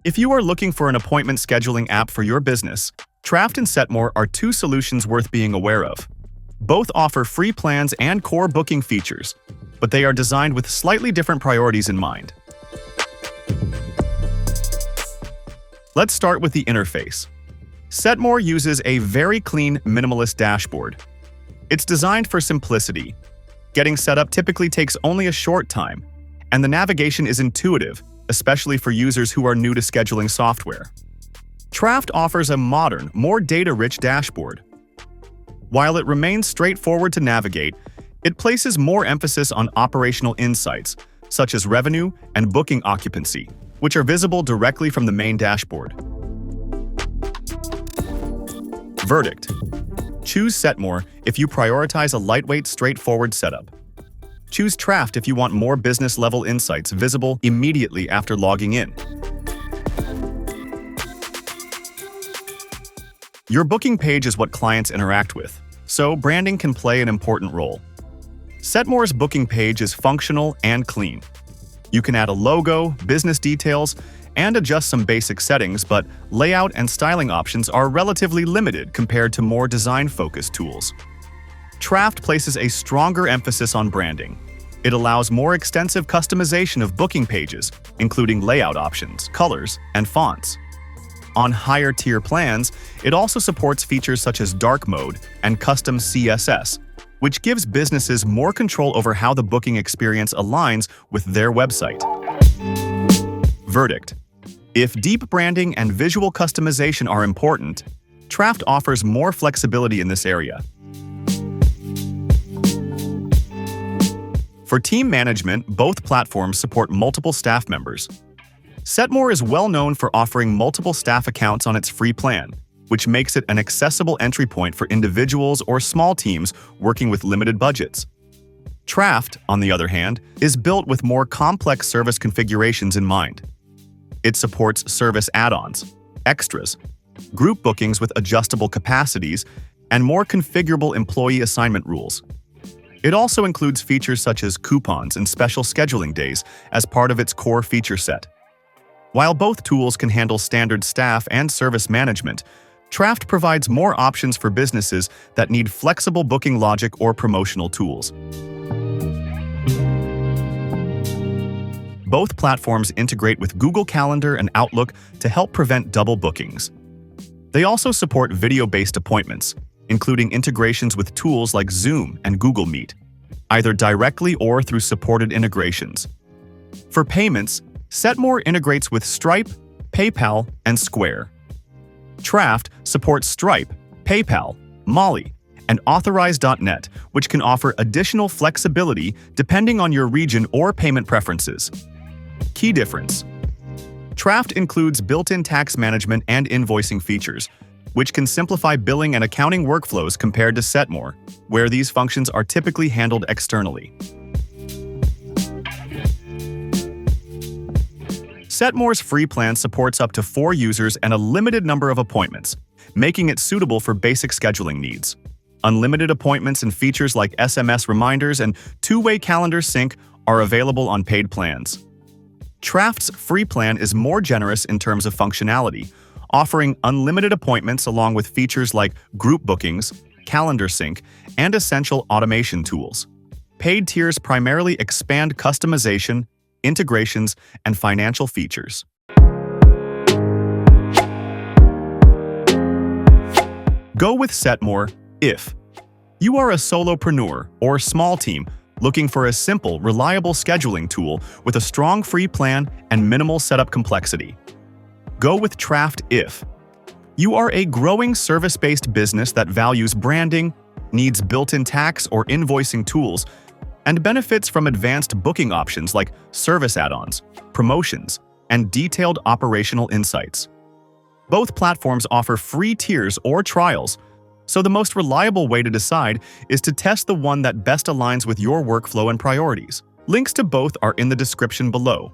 If you are looking for an appointment scheduling app for your business, Trafft and Setmore are two solutions worth being aware of. Both offer free plans and core booking features, but they are designed with slightly different priorities in mind. Let's start with the interface. Setmore uses a very clean, minimalist dashboard. It's designed for simplicity. Getting set up typically takes only a short time, and the navigation is intuitive, especially for users who are new to scheduling software. Trafft offers a modern, more data-rich dashboard. While it remains straightforward to navigate, it places more emphasis on operational insights, such as revenue and booking occupancy, which are visible directly from the main dashboard. Verdict: choose Setmore if you prioritize a lightweight, straightforward setup. Choose Trafft if you want more business-level insights visible immediately after logging in. Your booking page is what clients interact with, so branding can play an important role. Setmore's booking page is functional and clean. You can add a logo, business details, and adjust some basic settings, but layout and styling options are relatively limited compared to more design-focused tools. Trafft places a stronger emphasis on branding. It allows more extensive customization of booking pages, including layout options, colors, and fonts. On higher-tier plans, it also supports features such as dark mode and custom CSS, which gives businesses more control over how the booking experience aligns with their website. Verdict: if deep branding and visual customization are important, Trafft offers more flexibility in this area. For team management, both platforms support multiple staff members. Setmore is well known for offering multiple staff accounts on its free plan, which makes it an accessible entry point for individuals or small teams working with limited budgets. Trafft, on the other hand, is built with more complex service configurations in mind. It supports service add-ons, extras, group bookings with adjustable capacities, and more configurable employee assignment rules. It also includes features such as coupons and special scheduling days as part of its core feature set. While both tools can handle standard staff and service management, Trafft provides more options for businesses that need flexible booking logic or promotional tools. Both platforms integrate with Google Calendar and Outlook to help prevent double bookings. They also support video-based appointments, including integrations with tools like Zoom and Google Meet, either directly or through supported integrations. For payments, Setmore integrates with Stripe, PayPal, and Square. Trafft supports Stripe, PayPal, Molly, and Authorize.net, which can offer additional flexibility depending on your region or payment preferences. Key difference: Trafft includes built-in tax management and invoicing features, which can simplify billing and accounting workflows compared to Setmore, where these functions are typically handled externally. Setmore's free plan supports up to 4 users and a limited number of appointments, making it suitable for basic scheduling needs. Unlimited appointments and features like SMS reminders and two-way calendar sync are available on paid plans. Trafft's free plan is more generous in terms of functionality, offering unlimited appointments along with features like group bookings, calendar sync, and essential automation tools. Paid tiers primarily expand customization, integrations, and financial features. Go with Setmore if you are a solopreneur or small team looking for a simple, reliable scheduling tool with a strong free plan and minimal setup complexity. Go with Trafft if you are a growing service-based business that values branding, needs built-in tax or invoicing tools, and benefits from advanced booking options like service add-ons, promotions, and detailed operational insights. Both platforms offer free tiers or trials, so the most reliable way to decide is to test the one that best aligns with your workflow and priorities. Links to both are in the description below.